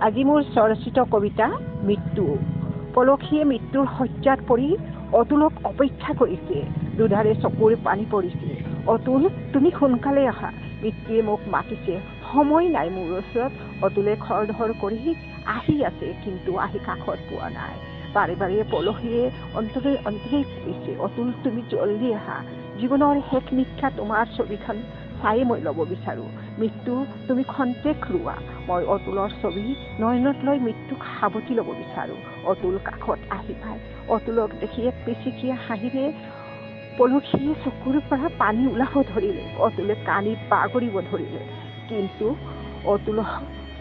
আজি মোৰ স্বৰচিত কবিতা মৃত্যু। পলসীয়ে মৃত্যুৰ শয্যাত পৰি অতুলক অপেক্ষা কৰিছে। দুধাৰে চকুৰ পানী পৰিছে। অতুল, তুমি সোনকালে আহা। মৃত্যুৱে মোক মাতিছে, সময় নাই মোৰ ওচৰত। অতুলে খৰধৰ কৰি আহি আছে, কিন্তু আহি কাষত পোৱা নাই। বাৰে বাৰে পলসীয়ে অন্তৰে অন্তৰে কৈছে, অতুল তুমি জল্দি আহা। জীৱনৰ শেষ নিশা তোমাৰ ছবিখন চাই মই ল'ব বিচাৰোঁ। মৃত্যু তুমি খন্তেক ৰোৱা। মই অতুলৰ ছবি নয়নত লৈ মৃত্যুক সাৱটি ল'ব বিচাৰোঁ। অতুল কাষত আহি পায়। অতুলক দেখি এক পিচিকিয়া হাঁহিৰে পলসীয়ে চকুৰ পৰা পানী ওলাব ধৰিলে। অতুলে কান্দি বাগৰিব ধৰিলে। কিন্তু অতুলক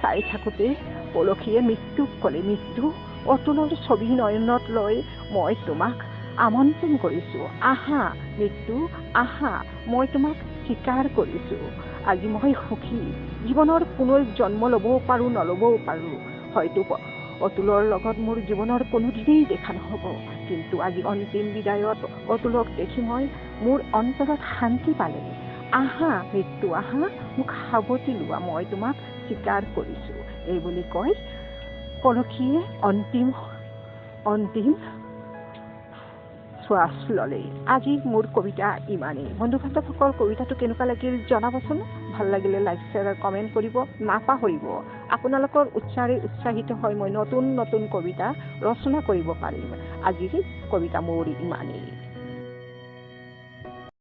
চাই থাকোঁতে পলসীয়ে মৃত্যুক ক'লে, মৃত্যু, অতুলৰ ছবি নয়নত লৈ মই তোমাক আমন্ত্ৰণ কৰিছোঁ। আহা মৃত্যু, আহা, মই তোমাক স্বীকাৰ কৰিছোঁ। আজি মই সুখী। জীৱনৰ পুনৰ জন্ম ল'বও পাৰোঁ, নল'বও পাৰোঁ। হয়তো অতুলৰ লগত মোৰ জীৱনৰ কোনোদিনেই দেখা নহ'ব, কিন্তু আজি অন্তিম বিদায়ত অতুলক দেখি মই মোৰ অন্তৰত শান্তি পালে। আহা মৃত্যু, আহা, মোক সাৱটি লোৱা, মই তোমাক স্বীকাৰ কৰিছোঁ। এই বুলি কৈ পলসীয়ে অন্তিম শ্বাস ল'লে। আজি মোৰ কবিতা ইমানেই। বন্ধু বান্ধৱসকল, কবিতাটো কেনেকুৱা লাগিল জনাবচোন। ভাল লাগিলে লাইক, শ্বেয়াৰ আৰু কমেণ্ট কৰিব নাপাহৰিব। আপোনালোকৰ উৎসাহেৰে উৎসাহিত হৈ মই নতুন নতুন কবিতা ৰচনা কৰিব পাৰিম। আজিৰ কবিতা মোৰ ইমানেই।